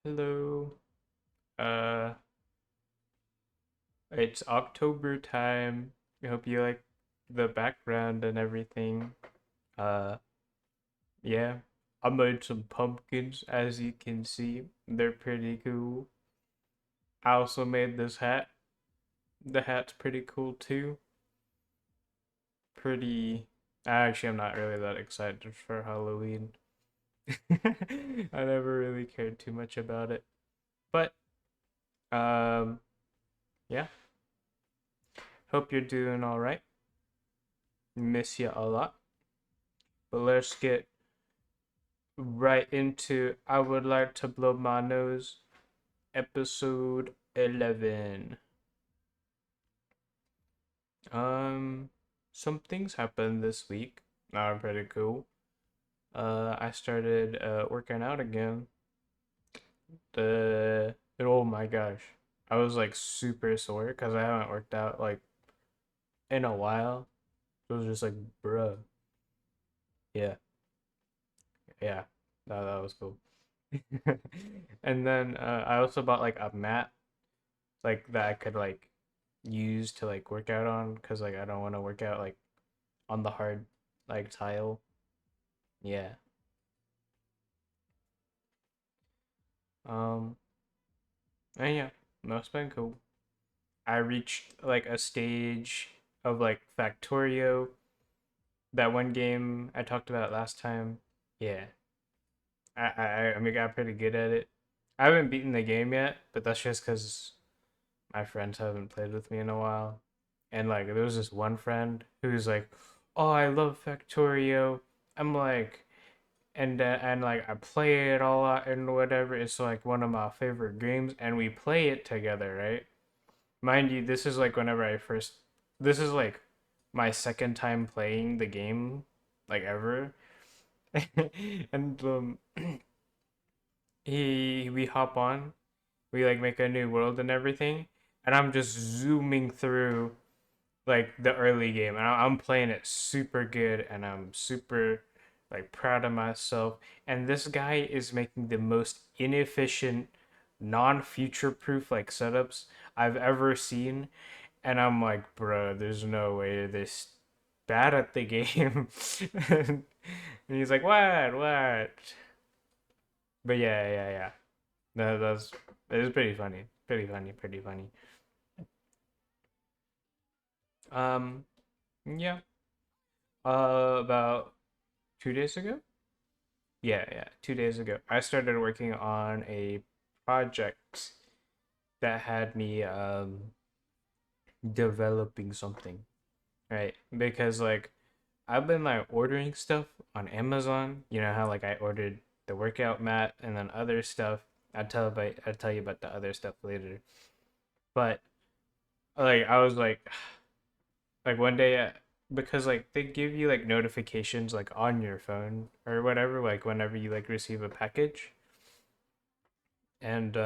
Hello. Uh, it's October time. I hope you like the background and everything. Uh, yeah. I made some pumpkins, as you can see. They're pretty cool. I also made this hat. The hat's pretty cool too. Pretty. Actually, I'm not really that excited for Halloween. I never really cared too much about it. But, um, yeah. Hope you're doing all right. Miss you a lot. But let's get right into I Would Like to Blow My Nose, episode 11. Um, some things happened this week. Pretty cool. I started working out again. Oh my gosh. I was like super sore because I haven't worked out like in a while. It was just like, bruh. Yeah, yeah. That was cool. And then I also bought like a mat like that I could like use to like work out on because like I don't want to work out like on the hard like tile. Yeah. Um. And yeah, that's been cool. I reached like a stage of like Factorio, that one game I talked about last time. Yeah. I got pretty good at it. I haven't beaten the game yet, but that's just because my friends haven't played with me in a while. And like there was this one friend who's like, "Oh, I love Factorio." I'm like, and like I play it a lot and whatever. It's like one of my favorite games, and we play it together, right? Mind you, this is like whenever I first. This is like my second time playing the game, like ever. And he we hop on, we like make a new world and everything, and I'm just zooming through like the early game, and I'm playing it super good, and I'm super like proud of myself. And this guy is making the most inefficient, non-future proof like setups I've ever seen, and I'm like, bro, there's no way this bad at the game. And he's like, what? But yeah. That's it was pretty funny. Um, yeah. About 2 days ago. Yeah, 2 days ago, I started working on a project that had me developing something, right? Because like I've been like ordering stuff on Amazon. You know how like I ordered the workout mat and then other stuff. I'll tell you about the other stuff later. But like I was like one day because like they give you like notifications like on your phone or whatever like whenever you like receive a package. And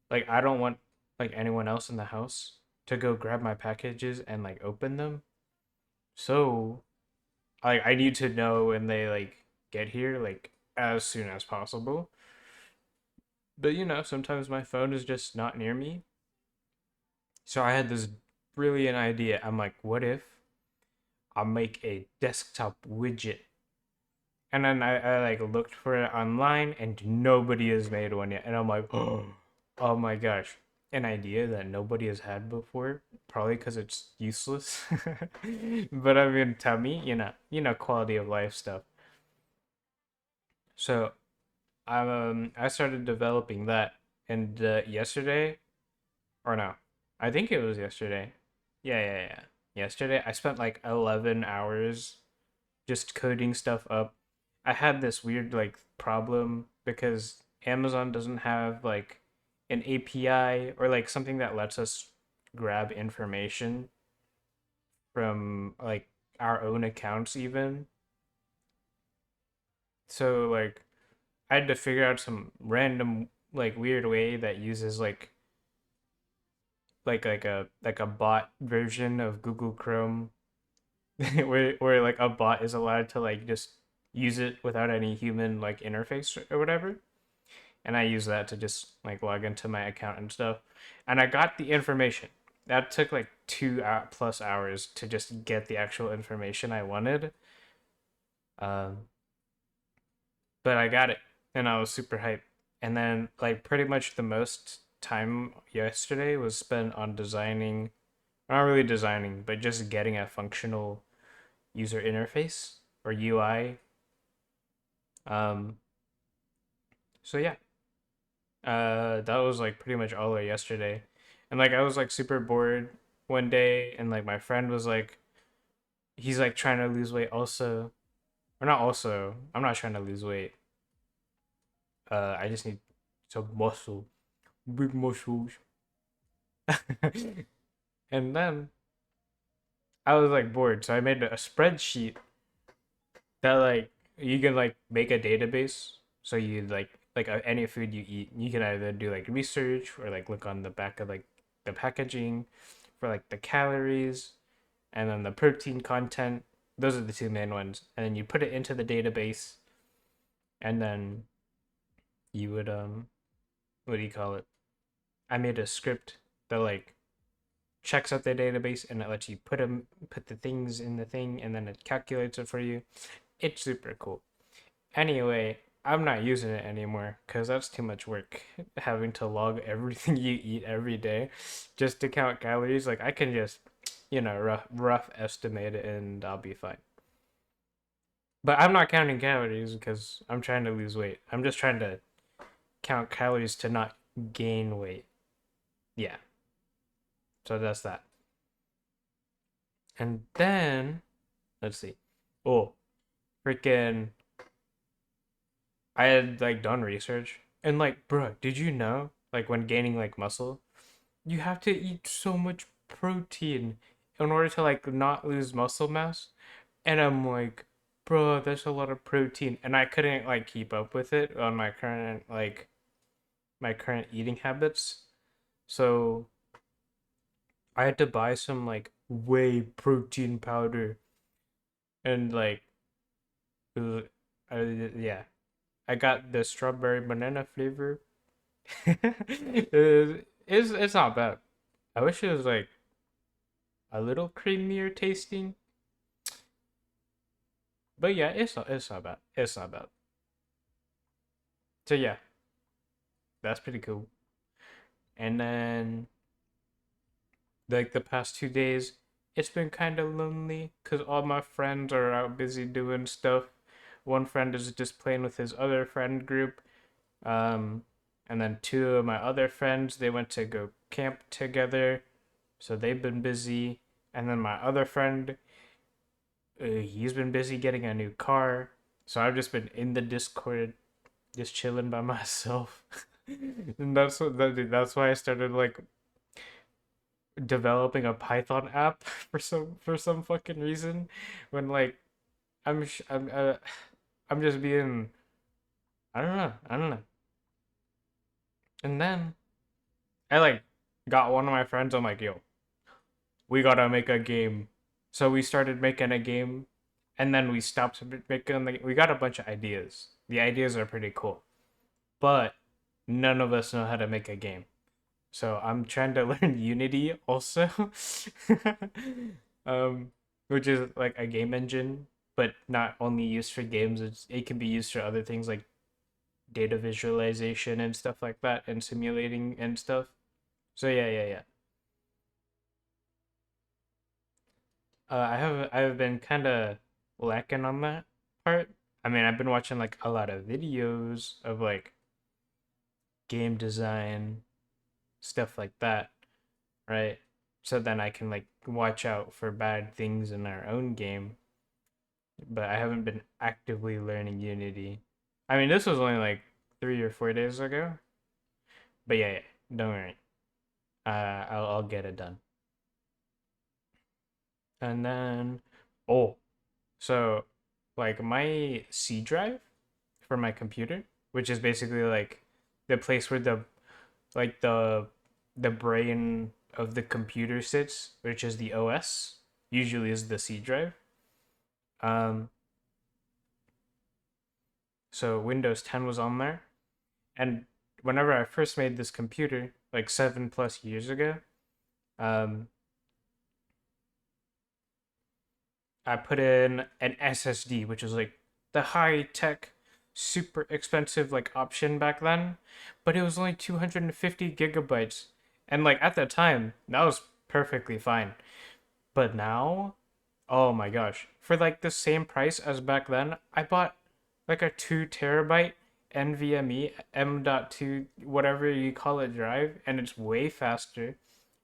like I don't want like anyone else in the house to go grab my packages and like open them. So I need to know when they like get here like as soon as possible. But you know, sometimes my phone is just not near me. So I had this brilliant idea. I'm like, what if I make a desktop widget? And then I like looked for it online and nobody has made one yet. And I'm like, oh my gosh. An idea that nobody has had before, probably because it's useless. But I mean, tell me, quality of life stuff. So I started developing that, and yesterday, or no, I think it was yesterday. Yeah. Yesterday, I spent like 11 hours just coding stuff up. I had this weird like problem because Amazon doesn't have like an API or like something that lets us grab information from like our own accounts even. So like I had to figure out some random like weird way that uses like a bot version of Google Chrome where like a bot is allowed to like just use it without any human like interface or whatever. And I use that to just like log into my account and stuff. And I got the information. That took like 2+ hours to just get the actual information I wanted. Um, but I got it, and I was super hyped. And then like pretty much the most time yesterday was spent on designing, not really designing, but just getting a functional user interface or UI. Um, so yeah, that was like pretty much all of yesterday. And like I was like super bored one day, and like my friend was like, he's like trying to lose weight also, or not also. I'm not trying to lose weight. I just need some muscle, big muscles. And then I was like bored, so I made a spreadsheet that like you can like make a database. So you like any food you eat, you can either do like research or like look on the back of like the packaging for like the calories and then the protein content. Those are the two main ones. And then you put it into the database, and then you would what do you call it? I made a script that like checks out the database, and it lets you put the things in the thing, and then it calculates it for you. It's super cool. Anyway, I'm not using it anymore because that's too much work having to log everything you eat every day just to count calories. Like I can just, rough estimate it and I'll be fine. But I'm not counting calories because I'm trying to lose weight. I'm just trying to count calories to not gain weight. Yeah. So that's that. And then let's see. Oh, freaking I had like done research, and like, bro, did you know like when gaining like muscle, you have to eat so much protein in order to like not lose muscle mass? And I'm like, bro, that's a lot of protein, and I couldn't like keep up with it on my current eating habits. So I had to buy some like whey protein powder, and like it was, yeah, I got the strawberry banana flavor. It's not bad. I wish it was like a little creamier tasting, but yeah, it's not bad. It's not bad. So yeah, that's pretty cool. And then like the past 2 days, it's been kind of lonely because all my friends are out busy doing stuff. One friend is just playing with his other friend group. Um, and then two of my other friends, they went to go camp together, so they've been busy. And then my other friend, he's been busy getting a new car, so I've just been in the Discord, just chilling by myself. And that's why I started like developing a Python app for some fucking reason. When like I'm sh- I'm just being, I don't know. And then I like got one of my friends. I'm like, yo, we gotta make a game. So we started making a game, and then we stopped making. We got a bunch of ideas. The ideas are pretty cool, but none of us know how to make a game. So I'm trying to learn Unity also, um, which is like a game engine, but not only used for games. It can be used for other things like data visualization and stuff like that, and simulating and stuff. So yeah, yeah, yeah. I've been kind of lacking on that part. I mean, I've been watching like a lot of videos of like game design stuff like that, right? So then I can like watch out for bad things in our own game. But I haven't been actively learning Unity. I mean, this was only like 3 or 4 days ago. But yeah, yeah, don't worry. I'll get it done. And then, oh, so like my C drive for my computer, which is basically like the place where the brain of the computer sits, which is the OS, usually is the C drive. Um, So Windows 10 was on there. And whenever I first made this computer, like 7+ years ago, um, I put in an SSD, which is like the high tech, super expensive like option back then, but it was only 250 gigabytes. And like at that time, that was perfectly fine. But now, oh my gosh, for like the same price as back then, I bought like a 2 terabyte NVMe M.2 whatever you call it drive, and it's way faster.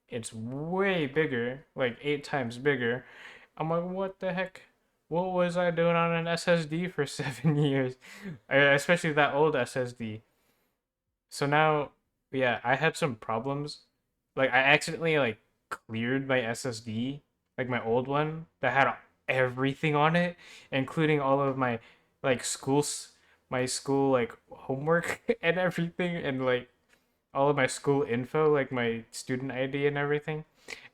It's way bigger, like 8 times bigger. I'm like, what the heck? What was I doing on an SSD for 7 years? Especially that old SSD. So now, yeah, I had some problems. Like I accidentally like cleared my SSD, like my old one that had everything on it, including all of my like my school like homework and everything, and like all of my school info, like my student ID and everything.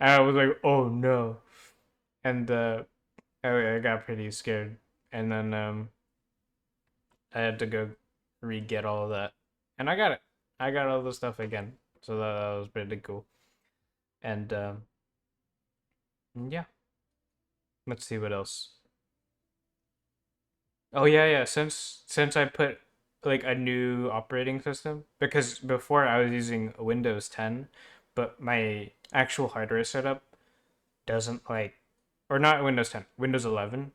And I was like, oh no. And I got pretty scared. And then I had to go re-get all of that. And I got it. I got all the stuff again. So that was pretty cool. And yeah, let's see what else. Oh yeah, yeah. Since I put like a new operating system, because before I was using Windows 10, but my actual hardware setup doesn't like, or not Windows 10, Windows 11.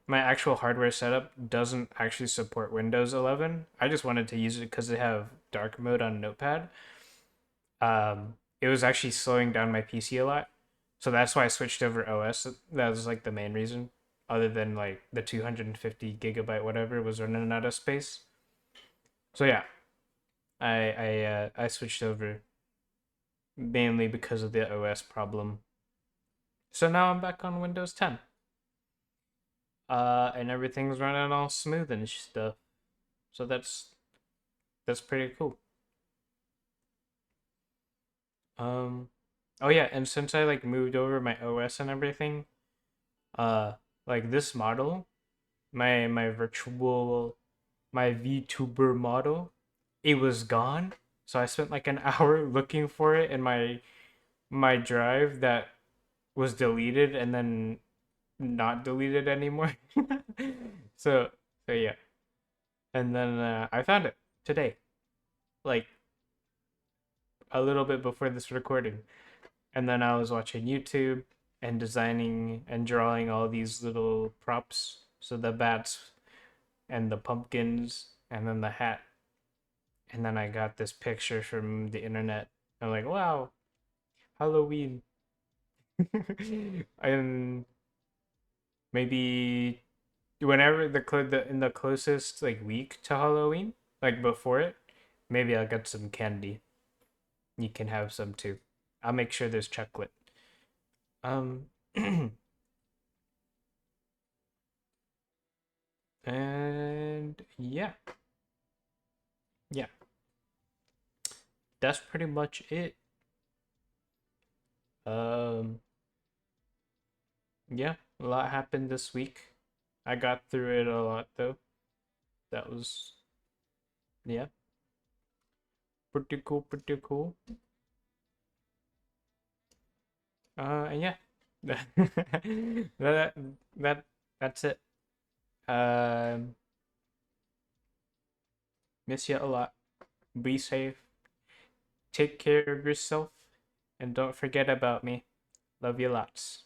My actual hardware setup doesn't actually support Windows 11. I just wanted to use it because they have dark mode on Notepad. It was actually slowing down my PC a lot, so that's why I switched over OS. That was like the main reason, other than like the 250 gigabyte whatever was running out of space. So yeah, I switched over mainly because of the OS problem. So now I'm back on Windows 10. And everything's running all smooth and stuff. So that's pretty cool. Um, oh yeah, and since I like moved over my OS and everything, uh, like this model, my VTuber model, it was gone. So I spent like an hour looking for it in my drive that was deleted and then not deleted anymore. so so yeah, and then I found it today, like a little bit before this recording. And then I was watching YouTube and designing and drawing all these little props. So the bats and the pumpkins and then the hat. And then I got this picture from the internet. I'm like, wow, Halloween. And maybe whenever the in the closest like week to Halloween, like before it, maybe I'll get some candy. You can have some too. I'll make sure there's chocolate. Um and yeah, yeah, that's pretty much it. Um, yeah, a lot happened this week. I got through it a lot though. That was yeah, pretty cool, pretty cool. And yeah, that that that's it. Um, miss you a lot. Be safe. Take care of yourself, and don't forget about me. Love you lots.